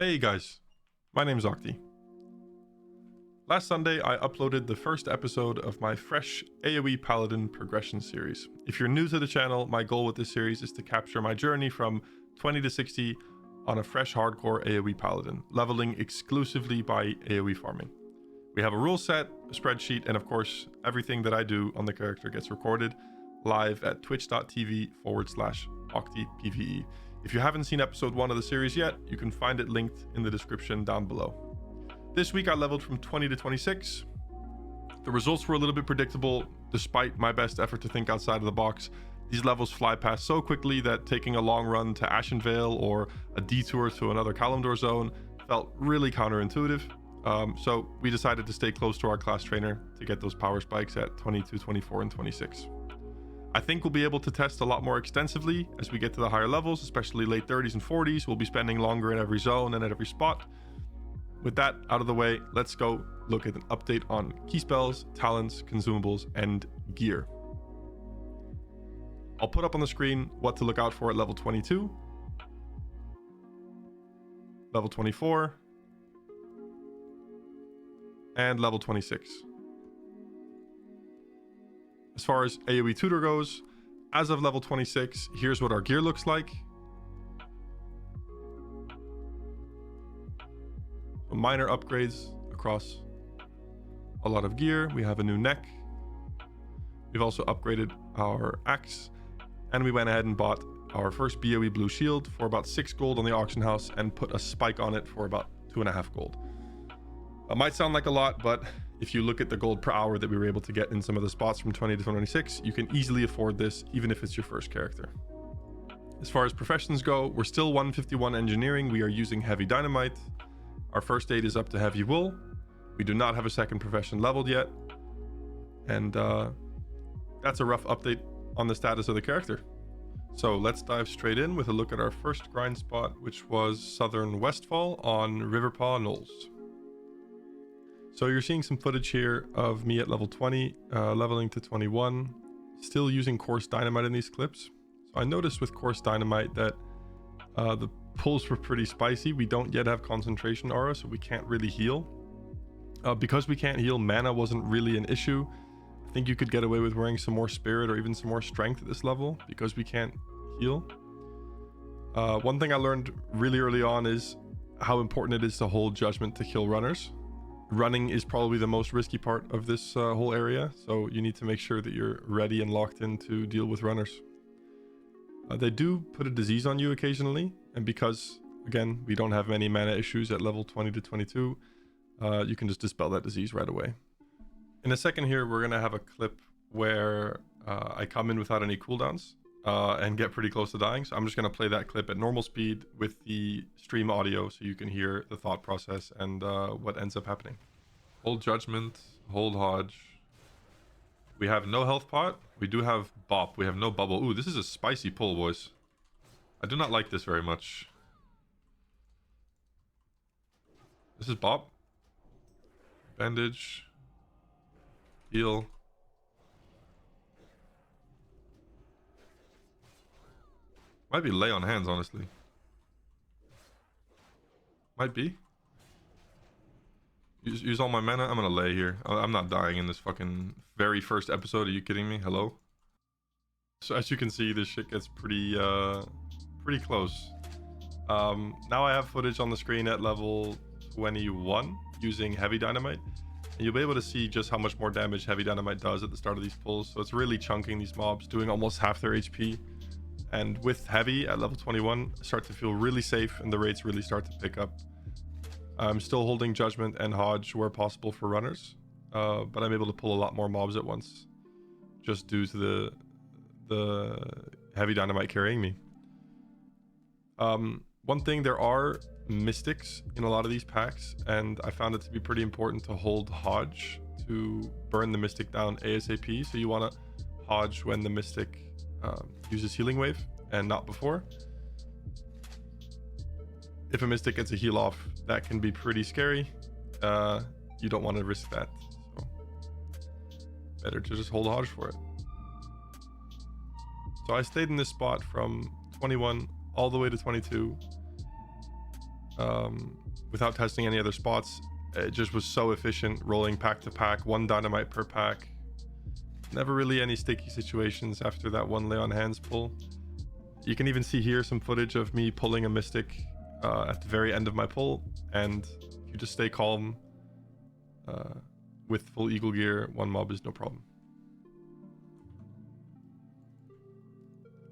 Hey guys, my name's Octi. Last Sunday I uploaded the first episode of my fresh AOE Paladin progression series. If you're new to the channel, my goal with this series is to capture my journey from 20 to 60 on a fresh hardcore AOE Paladin, leveling exclusively by AOE farming. We have a rule set, a spreadsheet, and of course everything that I do on the character gets recorded live at twitch.tv/OctiPVE. If you haven't seen episode 1 of the series yet, you can find it linked in the description down below. This week I leveled from 20 to 26. The results were a little bit predictable, despite my best effort to think outside of the box. These levels fly past so quickly that taking a long run to Ashenvale or a detour to another Kalimdor zone felt really counterintuitive. So we decided to stay close to our class trainer to get those power spikes at 22, 24, and 26. I think we'll be able to test a lot more extensively as we get to the higher levels, especially late 30s and 40s. We'll be spending longer in every zone and at every spot. With that out of the way, let's go look at an update on key spells, talents, consumables, and gear. I'll put up on the screen what to look out for at level 22, level 24, and level 26. As far as AoE tutor goes, as of level 26, here's what our gear looks like. Minor upgrades across a lot of gear. We have a new neck. We've also upgraded our axe, and we went ahead and bought our first BOE blue shield for about 6 gold on the auction house and put a spike on it for about 2.5 gold. It might sound like a lot, but if you look at the gold per hour that we were able to get in some of the spots from 20 to 26, you can easily afford this, even if it's your first character. As far as professions go, we're still 151 engineering. We are using heavy dynamite. Our first aid is up to heavy wool. We do not have a second profession leveled yet. And that's a rough update on the status of the character. So let's dive straight in with a look at our first grind spot, which was Southern Westfall on Riverpaw Knolls. So you're seeing some footage here of me at level 20, leveling to 21, still using coarse dynamite in these clips. So I noticed with coarse dynamite that the pulls were pretty spicy. We don't yet have concentration aura, so we can't really heal. Because we can't heal, mana wasn't really an issue. I think you could get away with wearing some more spirit or even some more strength at this level because we can't heal. One thing I learned really early on is how important it is to hold judgment to kill runners. Running is probably the most risky part of this whole area, so you need to make sure that you're ready and locked in to deal with runners. They do put a disease on you occasionally, and because, again, we don't have many mana issues at level 20 to 22, you can just dispel that disease right away. In a second here, we're going to have a clip where I come in without any cooldowns and get pretty close to dying, so I'm just going to play that clip at normal speed with the stream audio so you can hear the thought process and what ends up happening. Hold judgment, hold Hodge. We have no health pot. We do have bop. We have no bubble. Ooh, this is a spicy pull, boys. I do not like this very much. This is bop. Bandage. Heal. Might be lay on hands, honestly. Might be. Use all my mana. I'm gonna lay here. I'm not dying in this fucking very first episode. Are you kidding me? Hello? So as you can see, this shit gets pretty close. Now I have footage on the screen at level 21 using heavy dynamite. And you'll be able to see just how much more damage heavy dynamite does at the start of these pulls. So it's really chunking these mobs, doing almost half their HP. And with heavy at level 21, I start to feel really safe and the rates really start to pick up. I'm still holding Judgment and Hodge where possible for runners, but I'm able to pull a lot more mobs at once just due to the heavy dynamite carrying me. One thing, there are mystics in a lot of these packs, and I found it to be pretty important to hold Hodge to burn the mystic down ASAP. So you want to Hodge when the mystic uses healing wave and not before. If a mystic gets a heal off, that can be pretty scary. You don't want to risk that, so better to just hold Hodge for it. So I stayed in this spot from 21 all the way to 22. without testing any other spots. It just was so efficient, rolling pack to pack, 1 dynamite per pack. Never really any sticky situations after that 1 lay on hands pull. You can even see here some footage of me pulling a mystic at the very end of my pull, and if you just stay calm with full eagle gear, 1 mob is no problem.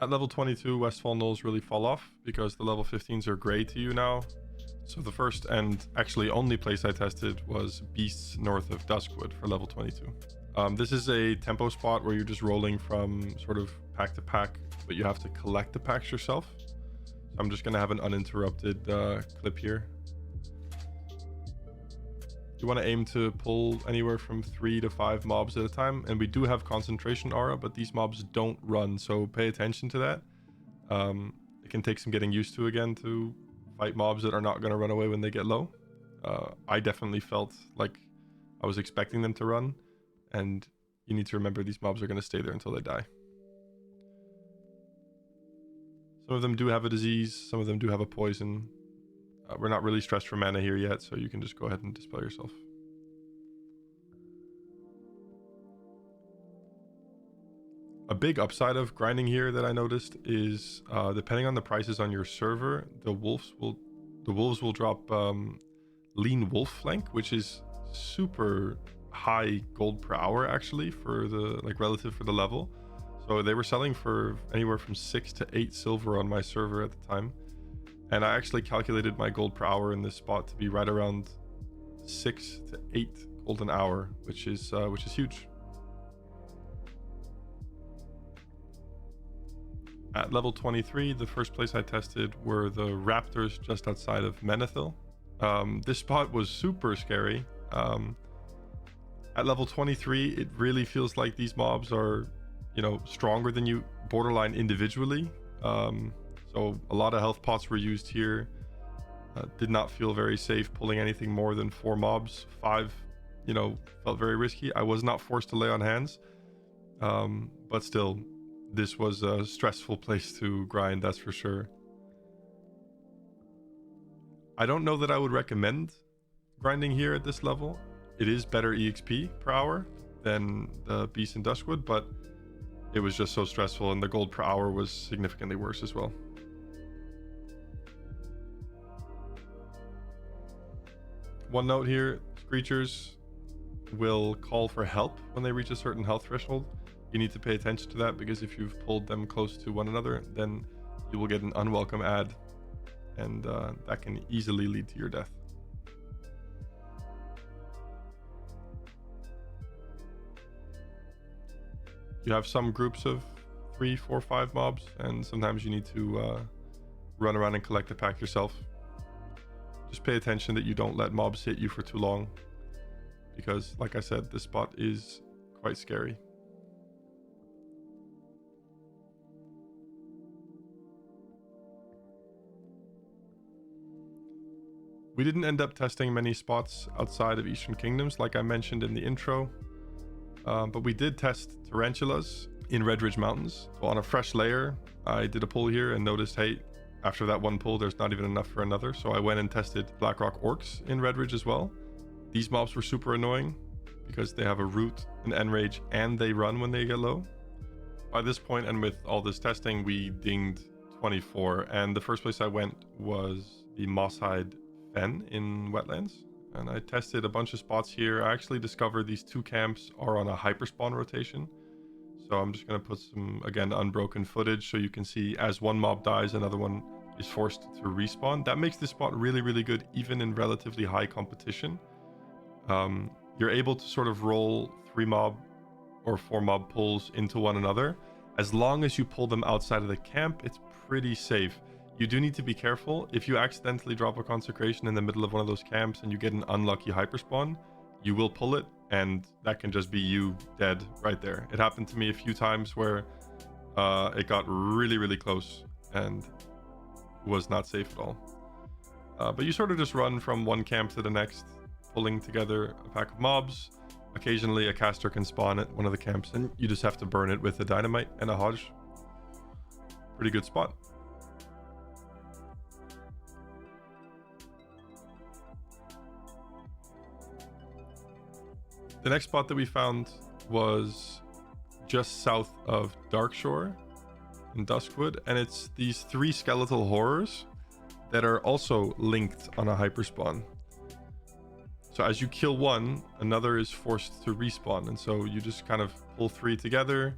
At level 22, Westfall Knolls really fall off because the level 15s are gray to you now. So the first and actually only place I tested was Beasts north of Duskwood for level 22. This is a tempo spot where you're just rolling from sort of pack to pack, but you have to collect the packs yourself. So I'm just going to have an uninterrupted clip here. You want to aim to pull anywhere from 3 to 5 mobs at a time, and we do have concentration aura, but these mobs don't run, so pay attention to that. It can take some getting used to again to fight mobs that are not going to run away when they get low. I definitely felt like I was expecting them to run, and you need to remember these mobs are going to stay there until they die. Some of them do have a disease, some of them do have a poison. We're not really stressed for mana here yet, so you can just go ahead and dispel yourself. A big upside of grinding here that I noticed is depending on the prices on your server, the wolves will drop lean wolf flank, which is super high gold per hour actually for the relative for the level. So they were selling for anywhere from 6 to 8 silver on my server at the time. And I actually calculated my gold per hour in this spot to be right around 6 to 8 gold an hour, which is huge. At level 23, the first place I tested were the raptors just outside of Menethil. This spot was super scary. At level 23, it really feels like these mobs are, stronger than you borderline individually. So a lot of health pots were used here. Did not feel very safe pulling anything more than 4 mobs. 5, felt very risky. I was not forced to lay on hands. But still, this was a stressful place to grind, that's for sure. I don't know that I would recommend grinding here at this level. It is better EXP per hour than the Beast in Duskwood, but it was just so stressful, and the gold per hour was significantly worse as well. One note here, Screechers will call for help when they reach a certain health threshold. You need to pay attention to that, because if you've pulled them close to one another, then you will get an unwelcome ad, and that can easily lead to your death. You have some groups of 3, 4, 5 mobs, and sometimes you need to run around and collect the pack yourself. Just pay attention that you don't let mobs hit you for too long, because like I said, this spot is quite scary. We didn't end up testing many spots outside of Eastern Kingdoms, like I mentioned in the intro, but we did test tarantulas in Redridge Mountains. So on a fresh layer, I did a pull here and noticed, hey, after that one pull, there's not even enough for another. So I went and tested Blackrock Orcs in Redridge as well. These mobs were super annoying because they have a root, an enrage, and they run when they get low. By this point, and with all this testing, we dinged 24. And the first place I went was the Mosshide Fen in Wetlands. And I tested a bunch of spots here. I actually discovered these 2 camps are on a hyperspawn rotation. So I'm just going to put some, again, unbroken footage so you can see as one mob dies, another one is forced to respawn. That makes this spot really, really good, even in relatively high competition. You're able to sort of roll 3 mob or 4 mob pulls into one another. As long as you pull them outside of the camp, it's pretty safe. You do need to be careful. If you accidentally drop a consecration in the middle of one of those camps and you get an unlucky hyperspawn, you will pull it, and that can just be you dead right there. It happened to me a few times where it got really, really close and was not safe at all. But you sort of just run from one camp to the next, pulling together a pack of mobs. Occasionally a caster can spawn at one of the camps, and you just have to burn it with a dynamite and a hodge. Pretty good spot. The next spot that we found was just south of Darkshore in Duskwood, and it's these 3 skeletal horrors that are also linked on a hyperspawn. So as you kill one, another is forced to respawn, and so you just kind of pull 3 together,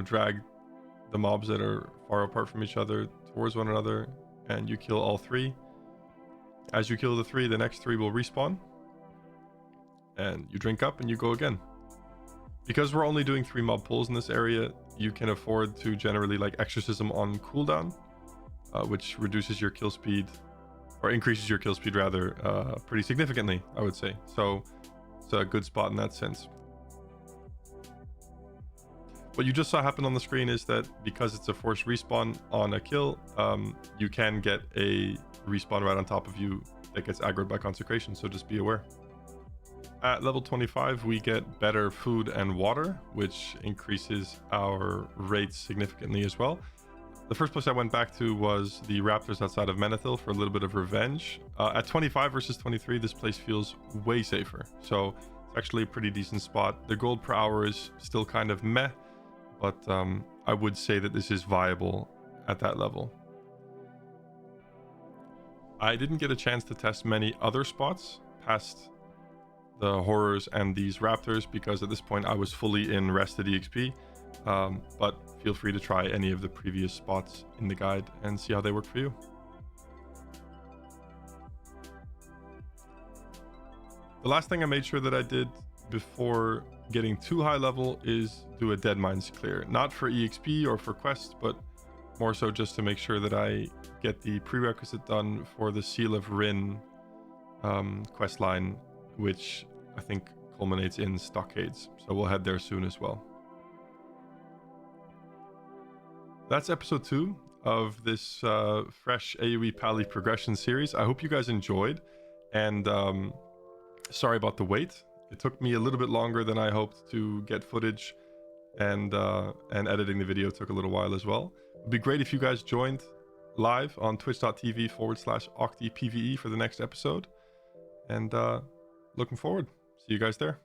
drag the mobs that are far apart from each other towards one another, and you kill all 3. As you kill the 3, the next 3 will respawn, and you drink up and you go again. Because we're only doing 3 mob pulls in this area, you can afford to generally like Exorcism on cooldown, which reduces your kill speed, or increases your kill speed rather, pretty significantly, I would say. So it's a good spot in that sense. What you just saw happen on the screen is that because it's a forced respawn on a kill, you can get a respawn right on top of you that gets aggroed by Consecration, so just be aware. At level 25, we get better food and water, which increases our rates significantly as well. The first place I went back to was the Raptors outside of Menethil for a little bit of revenge. At 25 versus 23, this place feels way safer, so it's actually a pretty decent spot. The gold per hour is still kind of meh, but I would say that this is viable at that level. I didn't get a chance to test many other spots past the horrors and these raptors because at this point I was fully in rested EXP, but feel free to try any of the previous spots in the guide and see how they work for you. The last thing I made sure that I did before getting too high level is do a Dead Mines clear, not for EXP or for quests, but more so just to make sure that I get the prerequisite done for the Seal of Rin quest line, which I think culminates in Stockades. So we'll head there soon as well. That's episode 2 of this fresh AOE Paladin progression series. I hope you guys enjoyed, and sorry about the wait. It took me a little bit longer than I hoped to get footage, and editing the video took a little while as well. It'd be great if you guys joined live on twitch.tv/OctiPVE for the next episode, and looking forward. See you guys there.